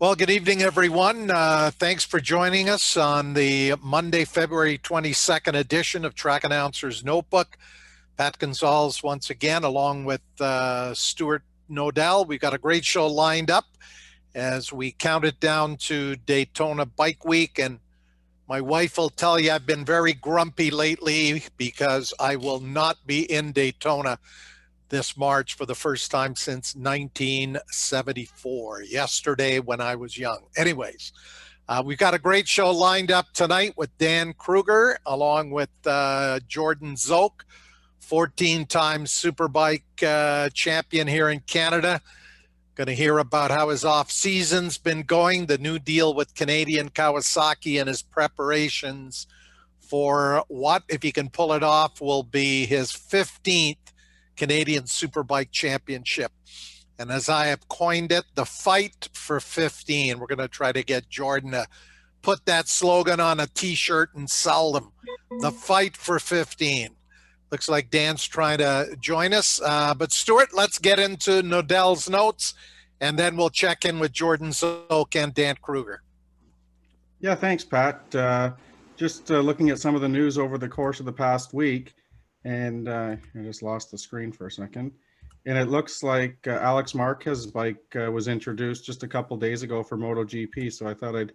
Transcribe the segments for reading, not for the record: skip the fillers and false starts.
Well, good evening, everyone. Thanks for joining us on the Monday, February 22nd edition of Track Announcer's Notebook. Pat Gonzalez once again, along with Stuart Nodell. We've got a great show lined up as we count it down to Daytona Bike Week. And my wife will tell you I've been very grumpy lately because I will not be in Daytona this March for the first time since 1974, yesterday when I was young. Anyways, we've got a great show lined up tonight with Dan Kruger, along with Jordan Szoke, 14-time Superbike champion here in Canada. Going to hear about how his off-season's been going, the new deal with Canadian Kawasaki, and his preparations for what, if he can pull it off, will be his 15th Canadian Superbike Championship. And as I have coined it, the fight for 15. We're going to try to get Jordan to put that slogan on a t-shirt and sell them. The fight for 15. Looks like Dan's trying to join us. But Stuart, let's get into Nodell's notes, and then we'll check in with Jordan Szoke and Dan Kruger. Yeah, thanks, Pat. Just looking at some of the news over the course of the past week. And I just lost the screen for a second. And it looks like Alex Marquez's bike was introduced just a couple days ago for MotoGP. So I thought I'd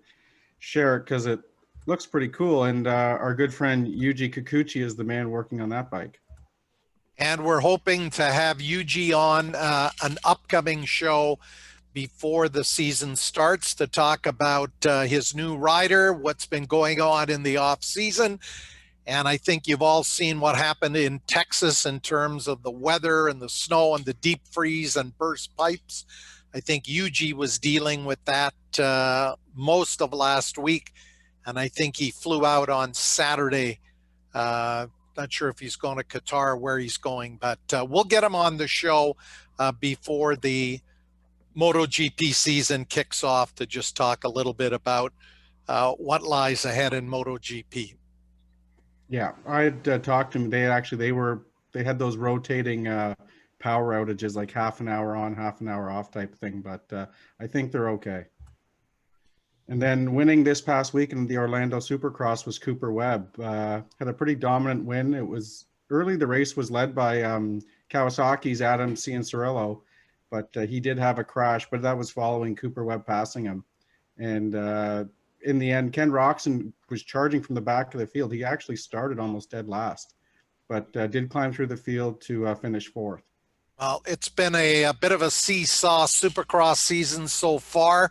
share it because it looks pretty cool. And our good friend Yuji Kikuchi is the man working on that bike. And we're hoping to have Yuji on an upcoming show before the season starts to talk about his new rider, what's been going on in the off season. And I think you've all seen what happened in Texas in terms of the weather and the snow and the deep freeze and burst pipes. I think Yuji was dealing with that most of last week. And I think he flew out on Saturday. Not sure if he's going to Qatar or where he's going, but we'll get him on the show before the MotoGP season kicks off to just talk a little bit about what lies ahead in MotoGP. Yeah, I had talked to them. They had those rotating power outages, like half an hour on, half an hour off type thing. But I think they're okay. And then winning this past week in the Orlando Supercross was Cooper Webb. Had a pretty dominant win. It was early. The race was led by Kawasaki's Adam Cianciarulo, but he did have a crash. But that was following Cooper Webb passing him. And in the end, Ken Roczen was charging from the back of the field. He actually started almost dead last, but did climb through the field to finish fourth. Well, it's been a bit of a seesaw Supercross season so far.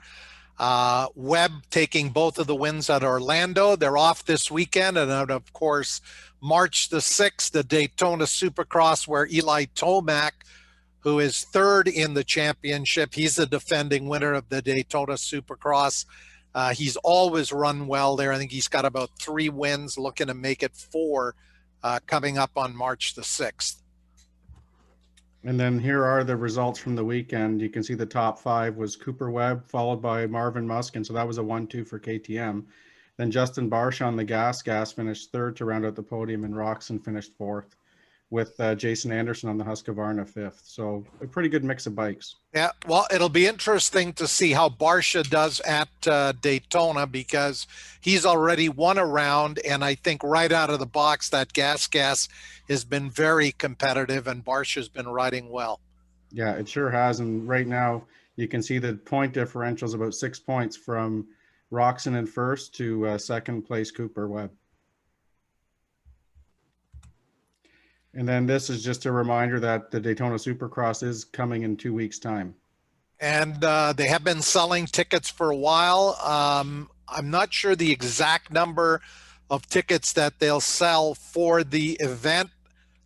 Webb taking both of the wins at Orlando. They're off this weekend. And then, of course, March the 6th, the Daytona Supercross, where Eli Tomac, who is third in the championship, he's the defending winner of the Daytona Supercross. He's always run well there. I think he's got about 3 wins, looking to make it 4 coming up on March the 6th. And then here are the results from the weekend. You can see the top 5 was Cooper Webb, followed by Marvin Muskin. So that was a 1-2 for KTM. Then Justin Barcia on the gas finished third to round out the podium, and Roczen finished fourth, with Jason Anderson on the Husqvarna fifth. So a pretty good mix of bikes. Yeah, well, it'll be interesting to see how Barcia does at Daytona, because he's already won a round, and I think right out of the box that gas has been very competitive, and Barcia's been riding well. Yeah, it sure has. And right now you can see the point differential is about 6 points from Roczen in first to second place Cooper Webb. And then this is just a reminder that the Daytona Supercross is coming in 2 weeks' time. And they have been selling tickets for a while. I'm not sure the exact number of tickets that they'll sell for the event.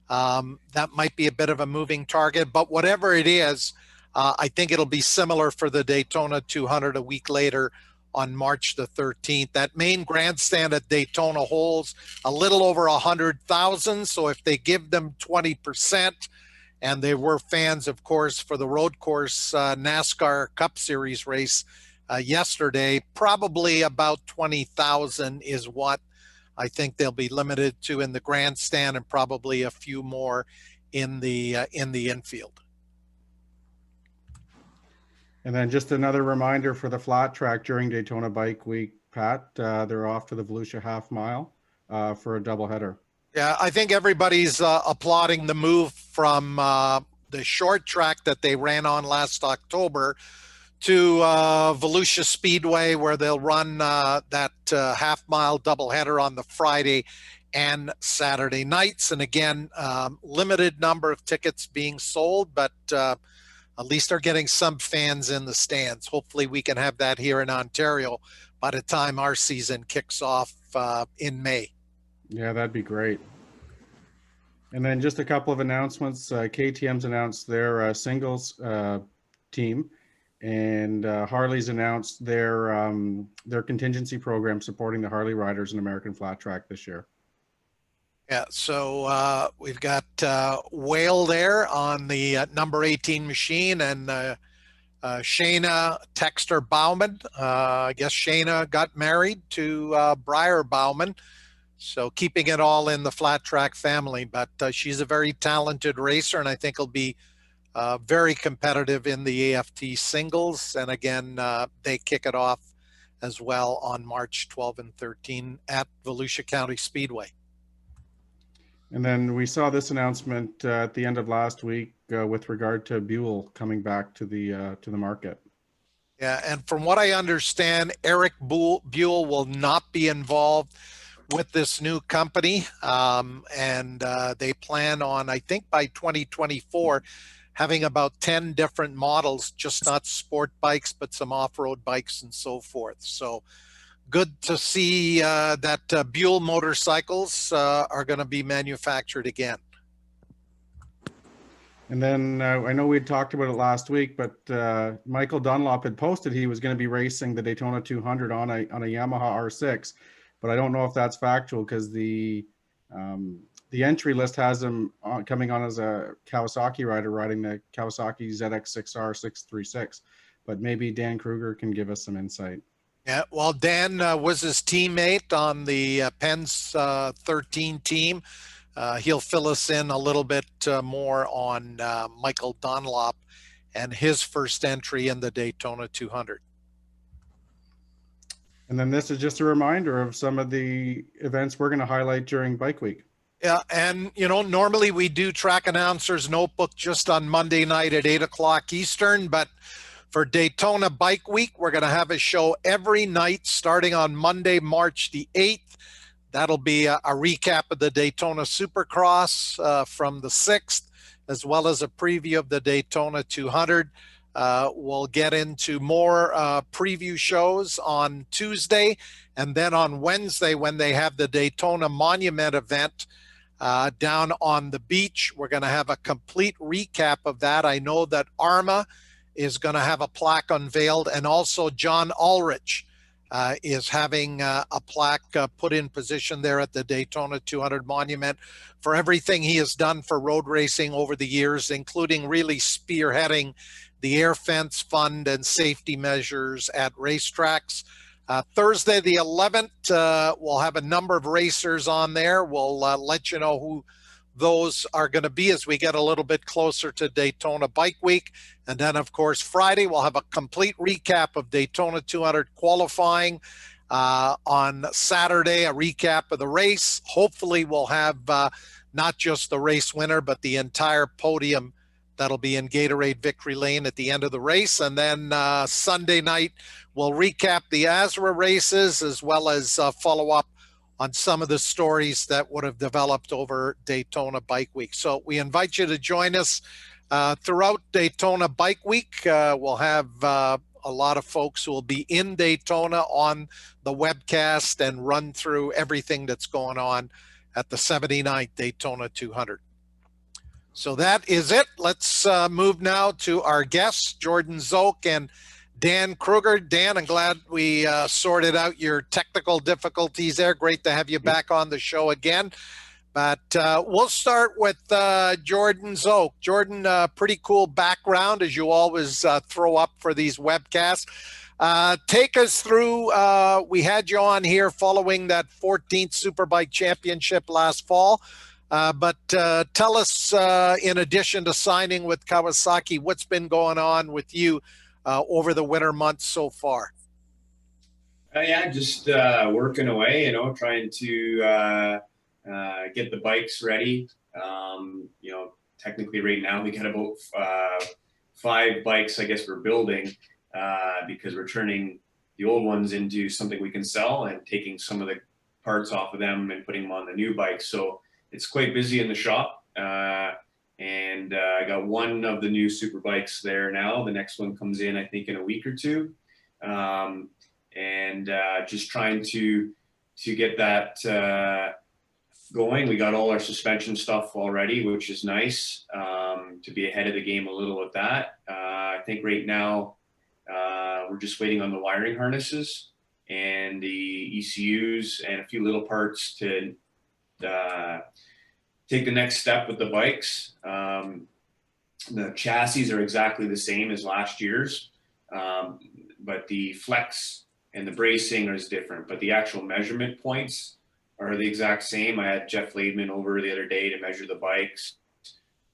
That might be a bit of a moving target, but whatever it is, I think it'll be similar for the Daytona 200 a week later on March the 13th. That main grandstand at Daytona holds a little over 100,000. So if they give them 20%, and they were fans, of course, for the road course NASCAR Cup Series race yesterday, probably about 20,000 is what I think they'll be limited to in the grandstand, and probably a few more in the infield. And then just another reminder for the flat track during Daytona Bike Week, Pat, they're off to the Volusia Half Mile for a doubleheader. Yeah, I think everybody's applauding the move from the short track that they ran on last October to Volusia Speedway, where they'll run that half-mile doubleheader on the Friday and Saturday nights. And again, limited number of tickets being sold, but at least they're getting some fans in the stands. Hopefully we can have that here in Ontario by the time our season kicks off in May. Yeah, that'd be great. And then just a couple of announcements. KTM's announced their singles team, and Harley's announced their contingency program supporting the Harley riders in American Flat Track this year. Yeah, so we've got Whale there on the number 18 machine, and Shayna Texter Bauman. I guess Shayna got married to Briar Bauman, so keeping it all in the flat track family. But she's a very talented racer, and I think will be very competitive in the AFT singles. And again, they kick it off as well on March 12 and 13 at Volusia County Speedway. And then we saw this announcement at the end of last week with regard to Buell coming back to the market. Yeah, and from what I understand, Eric Buell will not be involved with this new company, and they plan on, I think by 2024, having about 10 different models, just not sport bikes, but some off-road bikes and so forth. So good to see that Buell motorcycles are going to be manufactured again. And then I know we had talked about it last week, but Michael Dunlop had posted he was going to be racing the Daytona 200 on a Yamaha R6, but I don't know if that's factual because the entry list has him coming on as a Kawasaki rider riding the Kawasaki ZX6R 636, but maybe Dan Kruger can give us some insight. Yeah, well, Dan was his teammate on the Penn's 13 team. He'll fill us in a little bit more on Michael Dunlop and his first entry in the Daytona 200. And then this is just a reminder of some of the events we're going to highlight during Bike Week. Yeah, and, you know, normally we do Track Announcer's Notebook just on Monday night at 8 o'clock Eastern, but for Daytona Bike Week, we're going to have a show every night starting on Monday, March the 8th. That'll be a recap of the Daytona Supercross from the 6th, as well as a preview of the Daytona 200. We'll get into more preview shows on Tuesday, and then on Wednesday when they have the Daytona Monument event down on the beach, we're going to have a complete recap of that. I know that Arma is going to have a plaque unveiled, and also John Ulrich is having a plaque put in position there at the Daytona 200 Monument for everything he has done for road racing over the years, including really spearheading the air fence fund and safety measures at racetracks. Thursday the 11th, we'll have a number of racers on there. We'll let you know who those are going to be as we get a little bit closer to Daytona Bike Week. And then, of course, Friday, we'll have a complete recap of Daytona 200 qualifying. On Saturday, a recap of the race. Hopefully, we'll have not just the race winner, but the entire podium that'll be in Gatorade Victory Lane at the end of the race. And then Sunday night, we'll recap the ASRA races as well as follow up on some of the stories that would have developed over Daytona Bike Week. So we invite you to join us throughout Daytona Bike Week. We'll have a lot of folks who will be in Daytona on the webcast and run through everything that's going on at the 79th Daytona 200. So that is it. Let's move now to our guests, Jordan Szoke and Dan Kruger. Dan, I'm glad we sorted out your technical difficulties there. Great to have you back on the show again. But we'll start with Jordan Szoke. Jordan, pretty cool background as you always throw up for these webcasts. Take us through, we had you on here following that 14th Superbike Championship last fall. But tell us, in addition to signing with Kawasaki, what's been going on with you over the winter months so far? Yeah, just working away, trying to get the bikes ready. Technically right now we got about 5 bikes, I guess, we're building because we're turning the old ones into something we can sell and taking some of the parts off of them and putting them on the new bikes. So it's quite busy in the shop. And I got one of the new Superbikes there now. The next one comes in, I think, in a week or two. Just trying to get that going. We got all our suspension stuff already, which is nice, to be ahead of the game a little with that. I think right now we're just waiting on the wiring harnesses and the ECUs and a few little parts to take the next step with the bikes. The chassis are exactly the same as last year's, but the flex and the bracing is different, but the actual measurement points are the exact same. I had Jeff Laidman over the other day to measure the bikes.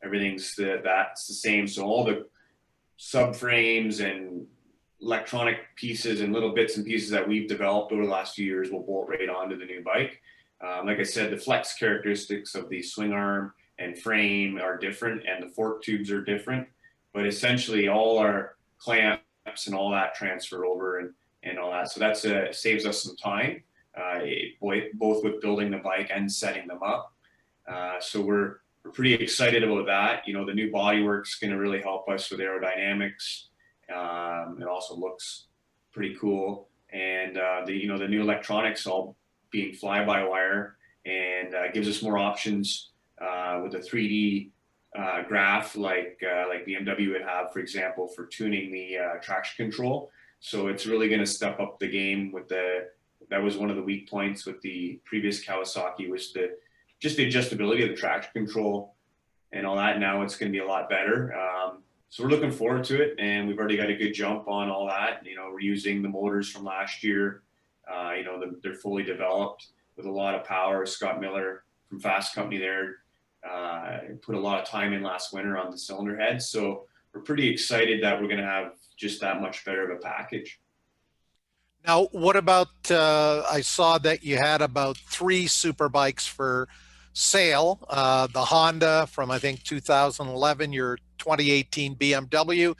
Everything's that's the same. So all the subframes and electronic pieces and little bits and pieces that we've developed over the last few years will bolt right onto the new bike. Like I said, the flex characteristics of the swing arm and frame are different, and the fork tubes are different, but essentially all our clamps and all that transfer over and all that. So that's saves us some time, both with building the bike and setting them up. So we're pretty excited about that. The new bodywork's going to really help us with aerodynamics. It also looks pretty cool, and the new electronics all being fly-by-wire and gives us more options with a 3D graph like BMW would have, for example, for tuning the traction control. So it's really going to step up the game with that was one of the weak points with the previous Kawasaki, was just the adjustability of the traction control and all that. Now it's going to be a lot better. So we're looking forward to it, and we've already got a good jump on all that. We're using the motors from last year. They're fully developed with a lot of power. Scott Miller from Fast Company there put a lot of time in last winter on the cylinder heads. So we're pretty excited that we're going to have just that much better of a package. Now, what about, I saw that you had about 3 Superbikes for sale. The Honda from, I think, 2011, your 2018 BMW,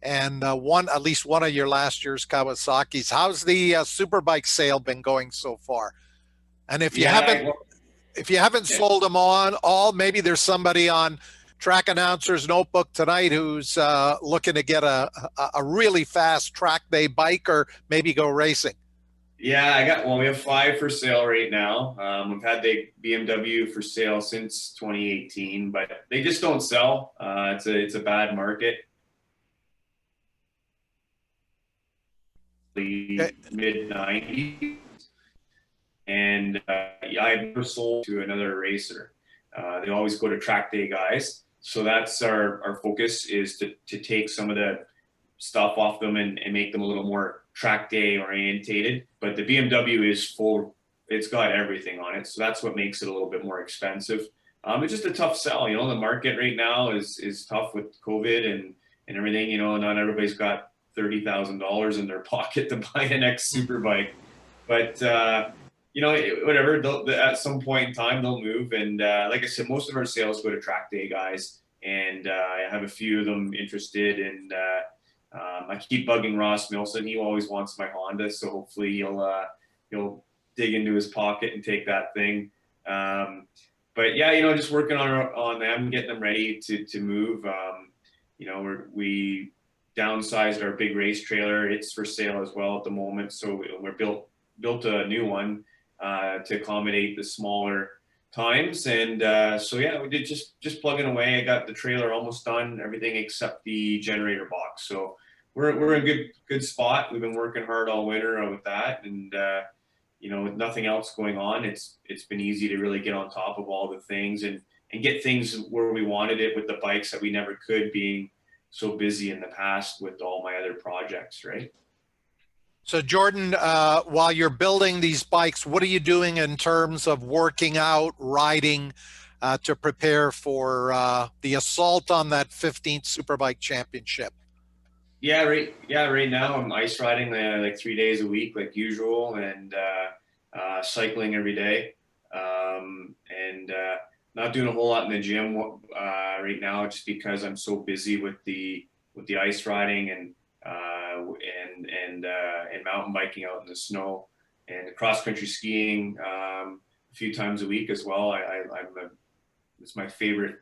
and at least one of your last year's Kawasaki's. How's the Superbike sale been going so far? And if you haven't sold them all, maybe there's somebody on Track Announcer's Notebook tonight who's looking to get a really fast track day bike, or maybe go racing. Yeah, we have 5 for sale right now. We've had the BMW for sale since 2018, but they just don't sell. It's a bad market. The mid-90s, and I've never sold to another racer. They always go to track day guys. So that's our focus, is to take some of the stuff off them and make them a little more track day orientated. But the BMW is full. It's got everything on it. So that's what makes it a little bit more expensive. It's just a tough sell. The market right now is tough with COVID and everything. Not everybody's got $30,000 in their pocket to buy an next Superbike. But, whatever, at some point in time, they'll move. And like I said, most of our sales go to track day guys. And I have a few of them interested. And I keep bugging Ross Milson. He always wants my Honda. So hopefully he'll dig into his pocket and take that thing. But yeah, just working on them, getting them ready to move. We downsized our big race trailer. It's for sale as well at the moment. So we're built a new one to accommodate the smaller times. And so yeah, we did just plugging away. I got the trailer almost done, everything except the generator box. So we're in a good spot. We've been working hard all winter with that, and with nothing else going on, it's been easy to really get on top of all the things and get things where we wanted it with the bikes that we never could, being so busy in the past with all my other projects, right? So Jordan, while you're building these bikes, what are you doing in terms of working out, riding, to prepare for the assault on that 15th Superbike championship? Right now I'm ice riding like 3 days a week, like usual, and cycling every day. And not doing a whole lot in the gym right now, just because I'm so busy with the ice riding and mountain biking out in the snow and cross country skiing a few times a week as well. It's my favorite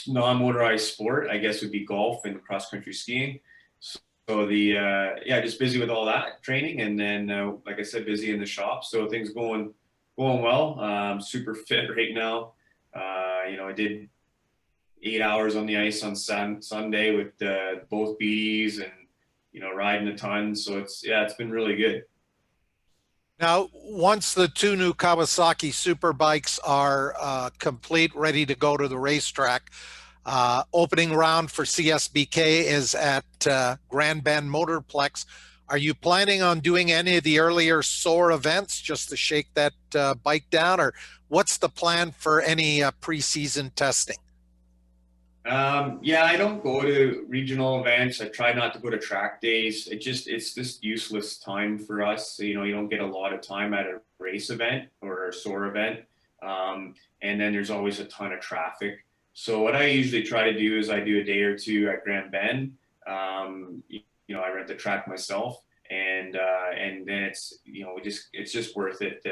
non-motorized sport, I guess, would be golf and cross country skiing. So just busy with all that training, and then like I said, busy in the shop. So things going well. Super fit right now. I did 8 hours on the ice on Sunday with both BDs, and riding a ton. So it's been really good. Now, once the two new Kawasaki Superbikes are complete, ready to go to the racetrack, opening round for CSBK is at Grand Bend Motorplex. Are you planning on doing any of the earlier SOAR events just to shake that bike down, or what's the plan for any preseason testing? I don't go to regional events. I try not to go to track days. It's just useless time for us. You don't get a lot of time at a race event or a SOAR event. And then there's always a ton of traffic. So what I usually try to do is I do a day or two at Grand Bend. I rent the track myself, and then it's just worth it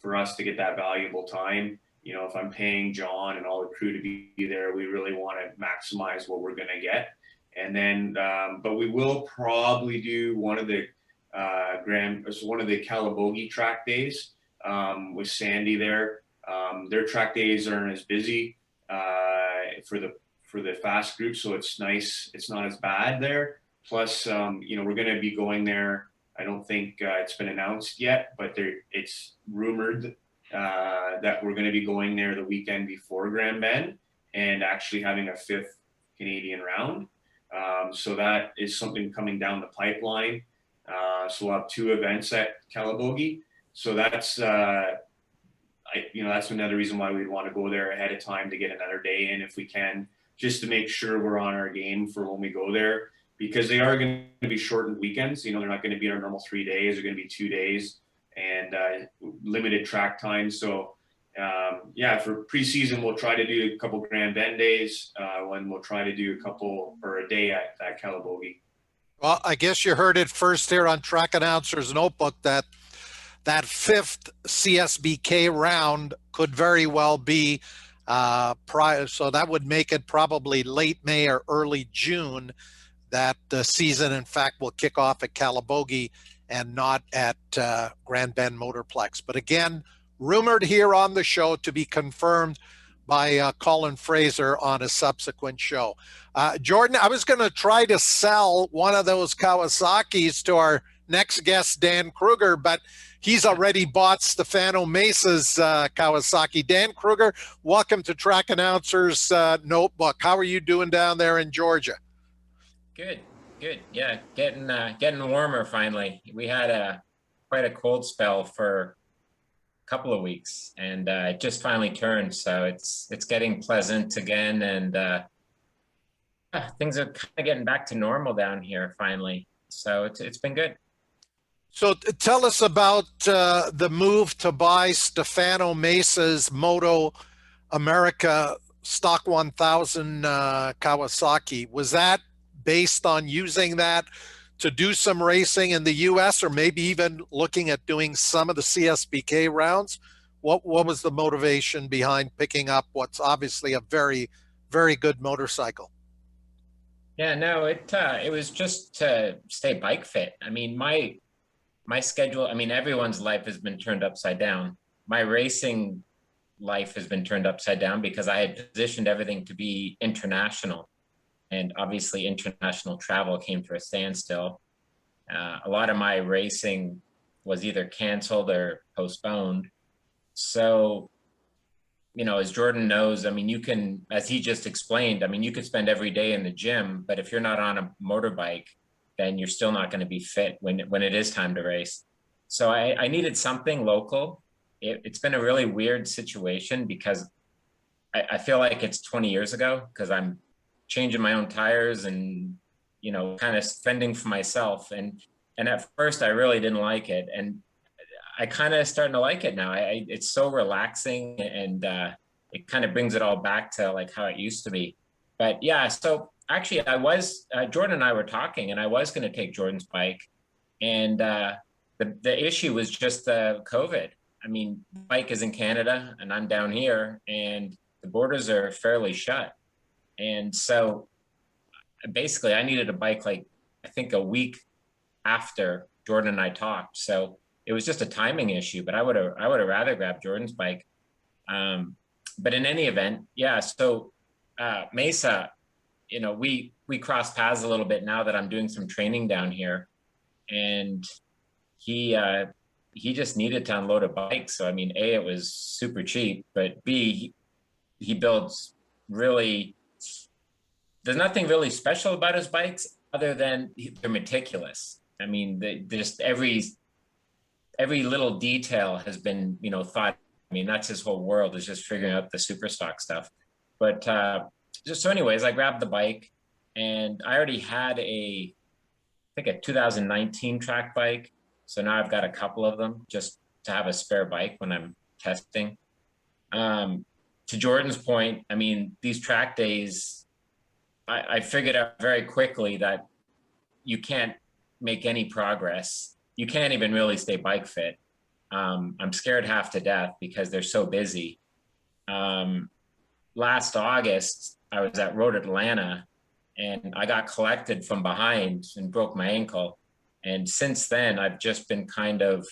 for us to get that valuable time. If I'm paying John and all the crew to be there, we really want to maximize what we're going to get. And then, but we will probably do one of the Calabogie track days with Sandy there. Their track days aren't as busy for the fast group, so it's nice. It's not as bad there. Plus, we're going to be going there. I don't think it's been announced yet, but it's rumored that we're going to be going there the weekend before Grand Bend and actually having a fifth Canadian round. So that is something coming down the pipeline. So we'll have two events at Calabogie. So that's that's another reason why we'd want to go there ahead of time to get another day in if we can, just to make sure we're on our game for when we go there, because they are going to be shortened weekends. They're not going to be our normal 3 days. They're going to be 2 days and limited track time. So for preseason, we'll try to do a couple Grand Bend days when we'll try to do a couple or a day at Calabogie. Well, I guess you heard it first here on Track Announcer's Notebook that fifth CSBK round could very well be prior. So that would make it probably late May or early June that the season, in fact, will kick off at Calabogie and not at Grand Bend Motorplex. But again, rumored here on the show, to be confirmed by Colin Fraser on a subsequent show. Jordan, I was going to try to sell one of those Kawasaki's to our next guest, Dan Kruger, but he's already bought Stefano Mesa's Kawasaki. Dan Kruger, welcome to Track Announcer's Notebook. How are you doing down there in Georgia? Good. Yeah, getting warmer finally. We had quite a cold spell for a couple of weeks, and it just finally turned. So it's getting pleasant again, and things are kind of getting back to normal down here finally. So it's been good. So tell us about the move to buy Stefano Mesa's Moto America Stock 1000 Kawasaki. Was that based on using that to do some racing in the U.S., or maybe even looking at doing some of the CSBK rounds? What was the motivation behind picking up what's obviously a very, very good motorcycle? Yeah, no, it was just to stay bike fit. I mean, my schedule, I mean, everyone's life has been turned upside down. My racing life has been turned upside down because I had positioned everything to be international. And obviously international travel came to a standstill. A lot of my racing was either canceled or postponed. So, as Jordan knows, I mean, you can, as he just explained, I mean, you could spend every day in the gym, but if you're not on a motorbike, then you're still not going to be fit when it is time to race. So I needed something local. It's been a really weird situation because I feel like it's 20 years ago because I'm changing my own tires and, kind of fending for myself. And at first I really didn't like it. And I kind of starting to like it now. It's so relaxing, and it kind of brings it all back to like how it used to be. But yeah, so actually Jordan and I were talking, and I was going to take Jordan's bike, and the issue was just COVID. I mean, the bike is in Canada and I'm down here, and the borders are fairly shut. And so basically I needed a bike, like, I think a week after Jordan and I talked. So it was just a timing issue, but I would have rather grabbed Jordan's bike. But in any event, yeah. So Mesa, we cross paths a little bit now that I'm doing some training down here, and he just needed to unload a bike. So I mean, A, it was super cheap, but B, he builds really. There's nothing really special about his bikes other than they're meticulous. I mean, just every little detail has been, thought. I mean, that's his whole world, is just figuring out the super stock stuff. But so anyways, I grabbed the bike, and I already had I think a 2019 track bike. So now I've got a couple of them just to have a spare bike when I'm testing. To Jordan's point, I mean, these track days, I figured out very quickly that you can't make any progress. You can't even really stay bike fit. I'm scared half to death because they're so busy. Last August, I was at Road Atlanta, and I got collected from behind and broke my ankle. And since then, I've just been kind of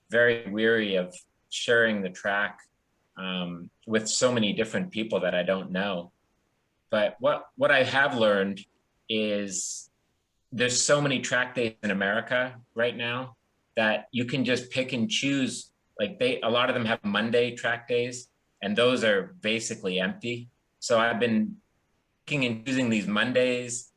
very weary of sharing the track with so many different people that I don't know. But what I have learned is there's so many track days in America right now that you can just pick and choose. Like a lot of them have Monday track days, and those are basically empty. So I've been picking and choosing these Mondays,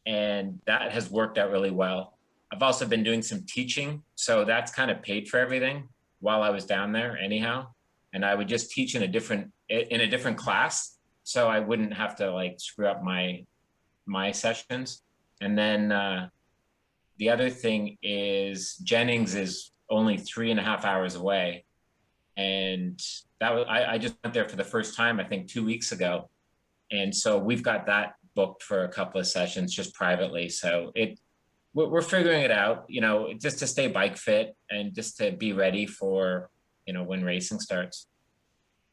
and that has worked out really well. I've also been doing some teaching, so that's kind of paid for everything while I was down there anyhow. And I would just teach in a different class, so I wouldn't have to like screw up my sessions. And then the other thing is Jennings is only 3.5 hours away, and I just went there for the first time, I think 2 weeks ago, and so we've got that booked for a couple of sessions just privately. So we're figuring it out, just to stay bike fit and just to be ready for when racing starts.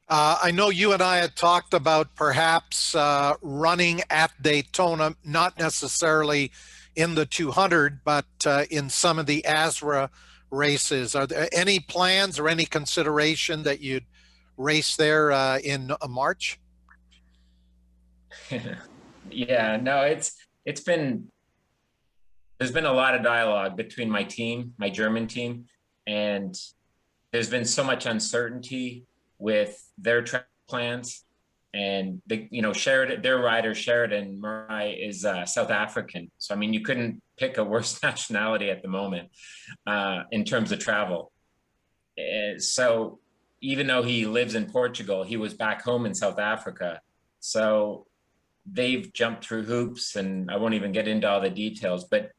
I know you and I had talked about perhaps running at Daytona, not necessarily in the 200, but in some of the ASRA races. Are there any plans or any consideration that you'd race there in March? Yeah, no, there's been a lot of dialogue between my team, my German team, and there's been so much uncertainty with their track plans. And Sheridan, their rider Sheridan Murray is South African. So I mean, you couldn't pick a worse nationality at the moment in terms of travel. So even though he lives in Portugal, he was back home in South Africa. So they've jumped through hoops, and I won't even get into all the details. But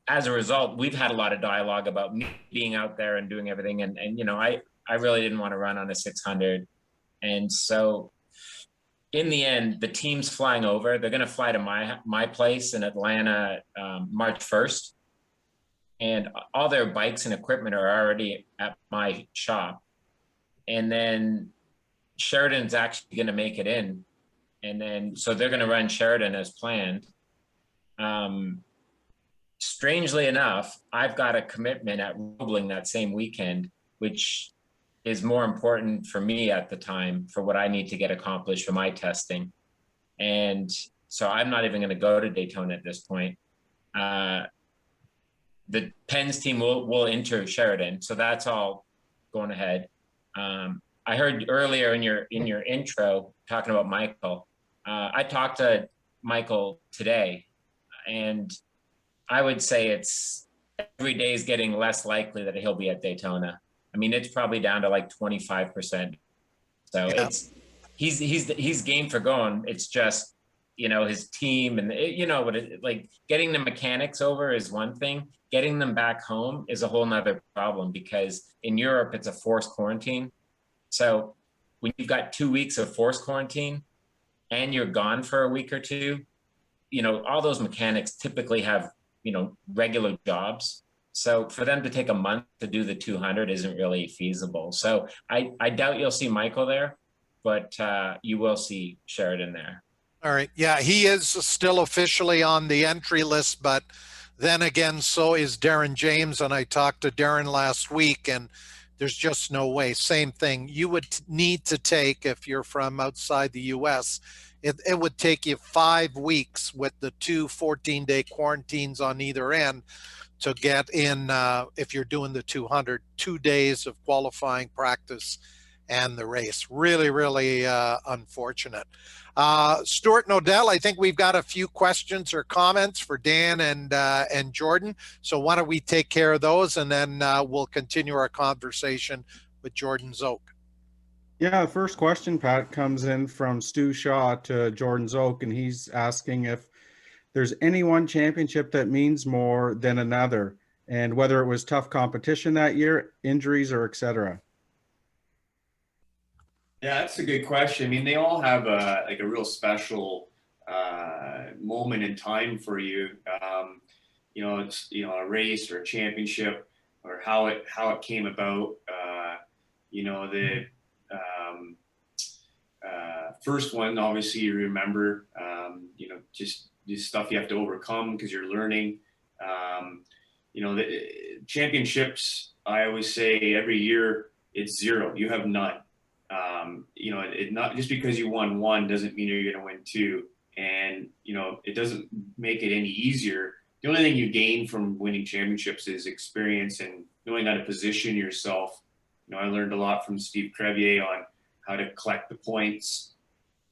as a result, we've had a lot of dialogue about me being out there and doing everything. And I really didn't want to run on a 600. And so in the end, the team's flying over. They're going to fly to my place in Atlanta March 1st. And all their bikes and equipment are already at my shop. And then Sheridan's actually going to make it in. And then, so they're going to run Sheridan as planned. Strangely enough, I've got a commitment at Roebling that same weekend, which is more important for me at the time for what I need to get accomplished for my testing. And so I'm not even going to go to Daytona at this point. The Penn's team will enter Sheridan, so that's all going ahead. I heard earlier in your intro talking about Michael. I talked to Michael today, and I would say it's every day is getting less likely that he'll be at Daytona. I mean, it's probably down to like 25%. So yeah. He's game for going. It's just you know, his team and you know what like getting the mechanics over is one thing. Getting them back home is a whole nother problem, because in Europe it's a forced quarantine. So when you've got 2 weeks of forced quarantine and you're gone for a week or two, you know, all those mechanics typically have, you know, regular jobs. So for them to take a month to do the 200 isn't really feasible. So I doubt you'll see Michael there, but you will see Sheridan there. All right. Yeah, he is still officially on the entry list, but then again, so is Darren James. And I talked to Darren last week, and there's just no way. Same thing. You would need to take, if you're from outside the US, it would take you 5 weeks with the 2 14-day quarantines on either end to get in, if you're doing the 200, 2 days of qualifying, practice, and the race. Really, really unfortunate. Stuart and Odell, I think we've got a few questions or comments for Dan and Jordan. So why don't we take care of those, and then we'll continue our conversation with Jordan Szoke. Yeah, the first question, Pat, comes in from Stu Shaw to Jordan Szoke, and he's asking if there's any one championship that means more than another, and whether it was tough competition that year, injuries, or etc. Yeah, that's a good question. I mean, they all have a real special moment in time for you. You know, it's, you know, a race or a championship, or how it came about. You know, the first one, obviously, you remember. You know, just the stuff you have to overcome because you're learning. You know, the championships, I always say every year it's zero. You have none. You know, it not just because you won one doesn't mean you're going to win two. And, you know, it doesn't make it any easier. The only thing you gain from winning championships is experience and knowing how to position yourself. You know, I learned a lot from Steve Crevier on how to collect the points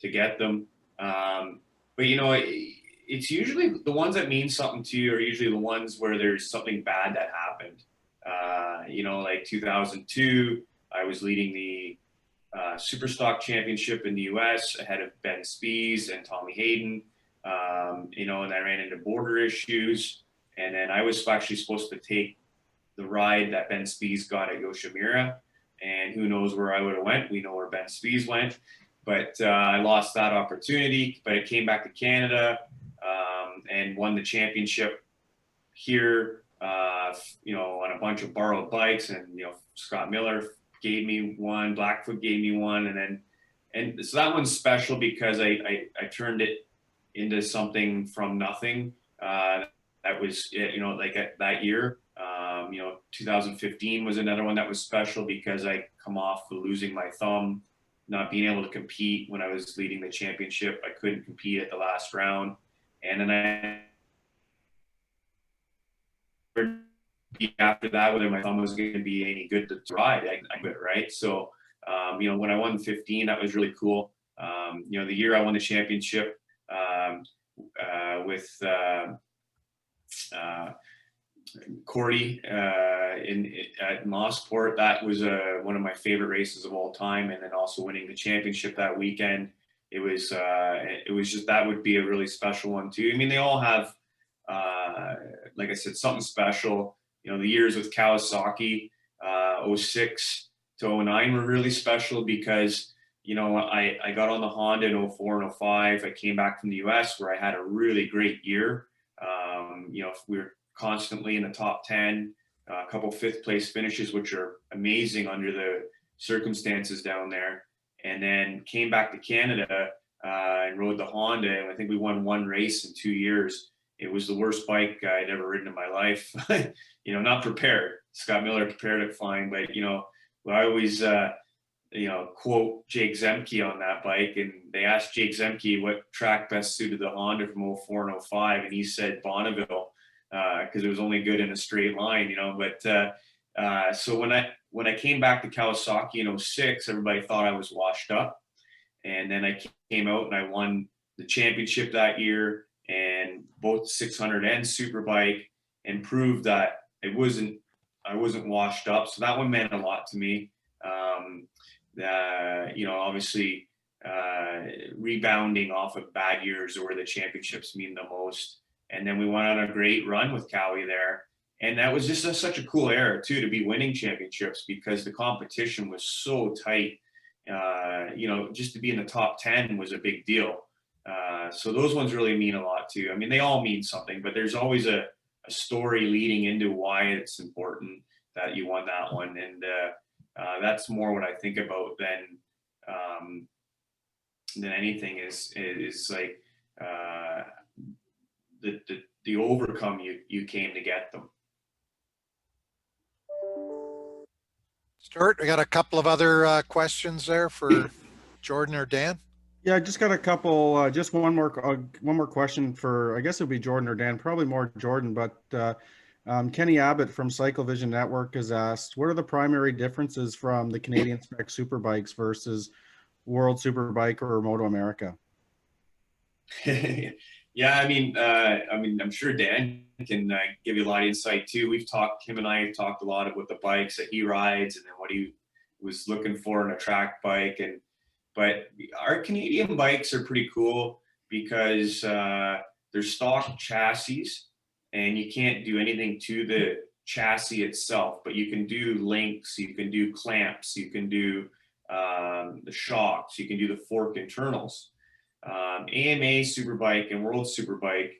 to get them. But, you know, it's usually the ones that mean something to you are usually the ones where there's something bad that happened. You know, like 2002, I was leading the Superstock Championship in the US ahead of Ben Spies and Tommy Hayden. You know, and I ran into border issues. And then I was actually supposed to take the ride that Ben Spies got at Yoshimura. And who knows where I would have went. We know where Ben Spies went. But I lost that opportunity. But I came back to Canada and won the championship here, you know, on a bunch of borrowed bikes. And, you know, Scott Miller gave me one, Blackfoot gave me one. And so that one's special because I turned it into something from nothing. That was, you know, like that year. You know, 2015 was another one that was special because I come off of losing my thumb, not being able to compete when I was leading the championship. I couldn't compete at the last round. And then after that, whether my thumb was going to be any good to ride, I quit, right? So, you know, when I won 15, that was really cool. You know, the year I won the championship with Cordy at Mossport, that was one of my favorite races of all time. And then also winning the championship that weekend, it was just, that would be a really special one too. I mean, they all have, like I said, something special. You know, the years with Kawasaki, 06 to 09 were really special because, you know, I got on the Honda in 04 and 05. I came back from the US where I had a really great year. You know, we were constantly in the top 10, a couple fifth place finishes, which are amazing under the circumstances down there. And then came back to Canada and rode the Honda. And I think we won one race in 2 years. It was the worst bike I'd ever ridden in my life. You know, not prepared. Scott Miller prepared it fine, but, you know, I always, you know, quote Jake Zemke on that bike. And they asked Jake Zemke what track best suited the Honda from 04 and 05. And he said Bonneville, because it was only good in a straight line, you know. But so when I came back to Kawasaki in 06, everybody thought I was washed up. And then I came out and I won the championship that year, and both 600 and Superbike, and proved that I wasn't washed up. So that one meant a lot to me. You know, obviously rebounding off of bad years or where the championships mean the most. And then we went on a great run with Cowie there. And that was just such a cool era too, to be winning championships, because the competition was so tight. You know, just to be in the top 10 was a big deal. So those ones really mean a lot too. I mean, they all mean something, but there's always a story leading into why it's important that you won that one. And that's more what I think about than anything is like the overcome you came to get them. Stuart, we got a couple of other questions there for Jordan or Dan. Yeah, I just got a couple. Just one more question for, I guess it would be Jordan or Dan, probably more Jordan. But Kenny Abbott from Cycle Vision Network has asked, what are the primary differences from the Canadian Spec Superbikes versus World Superbike or Moto America? Yeah, I mean, I'm sure Dan can give you a lot of insight too. Him and I have talked a lot about the bikes that he rides and then what he was looking for in a track bike. But our Canadian bikes are pretty cool because they're stock chassis and you can't do anything to the chassis itself, but you can do links, you can do clamps, you can do the shocks, you can do the fork internals. AMA Superbike and World Superbike,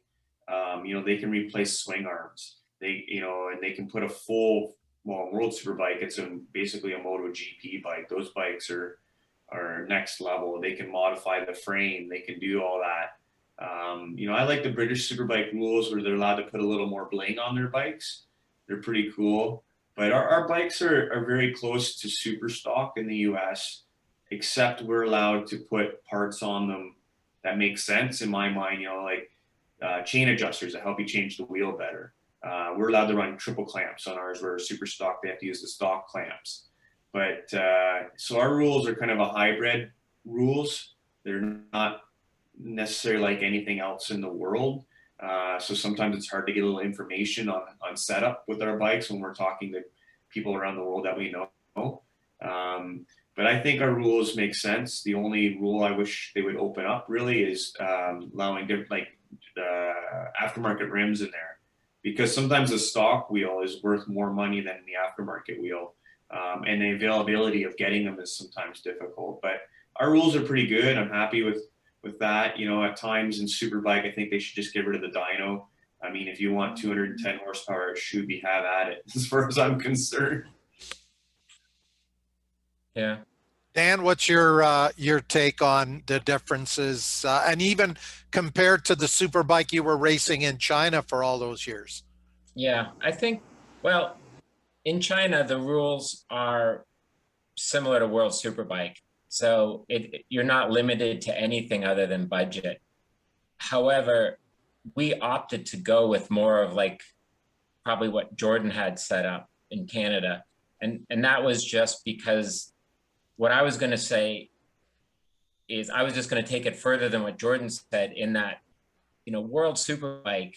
you know, they can replace swing arms. And they can put a full, World Superbike, it's basically a MotoGP bike. Those bikes are next level. They can modify the frame. They can do all that. You know, I like the British Superbike rules where they're allowed to put a little more bling on their bikes. They're pretty cool. But our bikes are very close to super stock in the US, except we're allowed to put parts on them that make sense in my mind, you know, like chain adjusters that help you change the wheel better. We're allowed to run triple clamps on ours, where super stock, they have to use the stock clamps. But so our rules are kind of a hybrid rules. They're not necessarily like anything else in the world. So sometimes it's hard to get a little information on setup with our bikes when we're talking to people around the world that we know. But I think our rules make sense. The only rule I wish they would open up really is allowing different, aftermarket rims in there, because sometimes the stock wheel is worth more money than the aftermarket wheel, and the availability of getting them is sometimes difficult. But our rules are pretty good. I'm happy with that. You know, at times in Superbike, I think they should just get rid of the dyno. I mean, if you want 210 horsepower, should be have at it, as far as I'm concerned. Yeah. Dan, what's your take on the differences, and even compared to the Superbike you were racing in China for all those years? Yeah, I think, well, in China, the rules are similar to World Superbike. So you're not limited to anything other than budget. However, we opted to go with more of like probably what Jordan had set up in Canada. And that was just because what I was going to say is I was just going to take it further than what Jordan said, in that, you know, World Superbike,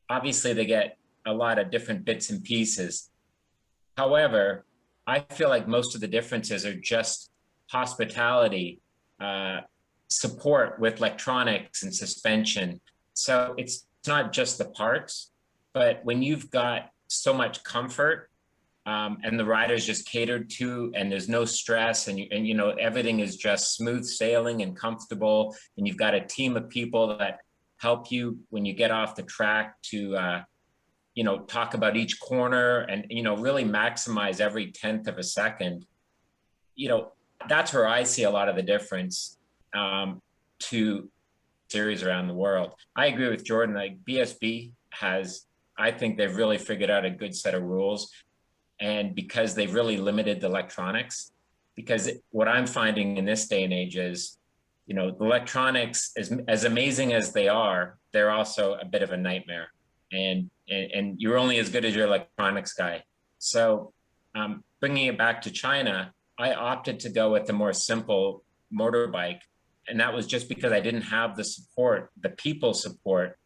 obviously they get a lot of different bits and pieces. However, I feel like most of the differences are just hospitality, support with electronics and suspension. So it's not just the parts, but when you've got so much comfort, and the riders just catered to, and there's no stress, and you know, everything is just smooth sailing and comfortable, and you've got a team of people that help you when you get off the track to you know, talk about each corner and, you know, really maximize every 10th of a second. You know, that's where I see a lot of the difference to series around the world. I agree with Jordan. Like BSB has, I think they've really figured out a good set of rules. And because they've really limited the electronics, because what I'm finding in this day and age is, you know, the electronics, as amazing as they are, they're also a bit of a nightmare. And you're only as good as your electronics guy. So bringing it back to China, I opted to go with the more simple motorbike. And that was just because I didn't have the support, the people support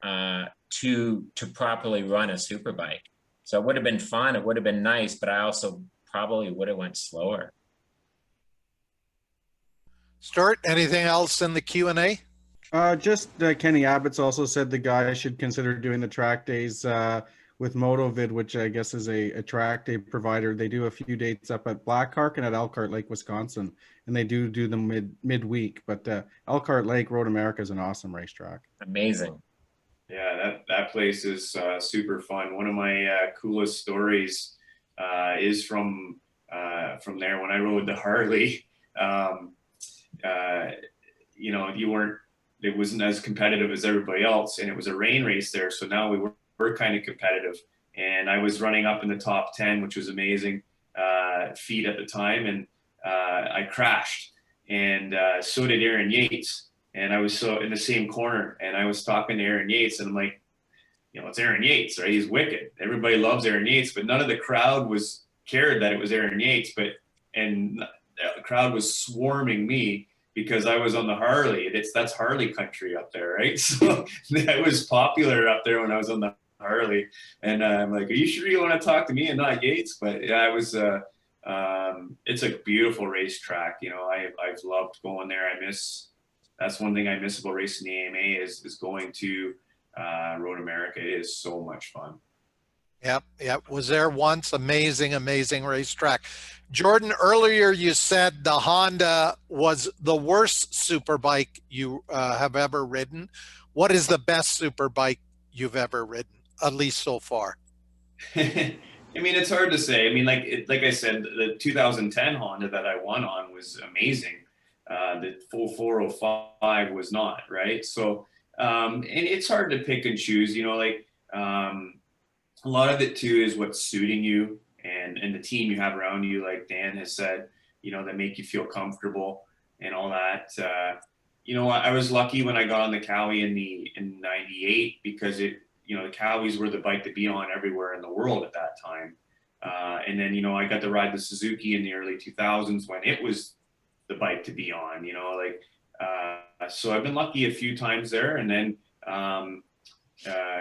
to properly run a Superbike. So it would have been fun, it would have been nice, but I also probably would have went slower. Stuart, anything else in the Q&A? Just Kenny Abbott's also said the guy should consider doing the track days with Motovid, which I guess is a track day provider. They do a few dates up at Blackhawk and at Elkhart Lake, Wisconsin, and they do them midweek. But Elkhart Lake, Road America is an awesome racetrack. Amazing. Yeah, that place is super fun. One of my coolest stories is from there when I rode the Harley. You know, it wasn't as competitive as everybody else, and it was a rain race there. So now we're kind of competitive, and I was running up in the top 10, which was amazing feat at the time, and I crashed, and so did Aaron Yates. And I was so in the same corner, and I was talking to Aaron Yates, and I'm like, you know, it's Aaron Yates, right? He's wicked. Everybody loves Aaron Yates, but none of the crowd cared that it was Aaron Yates. And the crowd was swarming me because I was on the Harley. That's Harley country up there, right? So that was popular up there when I was on the Harley. And I'm like, are you sure you want to talk to me and not Yates? But yeah, it was. It's a beautiful racetrack. You know, I've loved going there. That's one thing I miss about racing the AMA is going to Road America. It is so much fun. Yep. Was there once. Amazing racetrack. Jordan, earlier you said the Honda was the worst Superbike you have ever ridden. What is the best Superbike you've ever ridden, at least so far? I mean, it's hard to say. I mean, like I said, the 2010 Honda that I won on was amazing. The full 405 was not, right? So, and it's hard to pick and choose, you know, like, a lot of it too is what's suiting you and the team you have around you, like Dan has said, you know, that make you feel comfortable and all that. You know, I was lucky when I got on the Cowie in 98 because the Cowies were the bike to be on everywhere in the world at that time. And then, you know, I got to ride the Suzuki in the early 2000s when it was the bike to be on, you know, like, so I've been lucky a few times there. And then,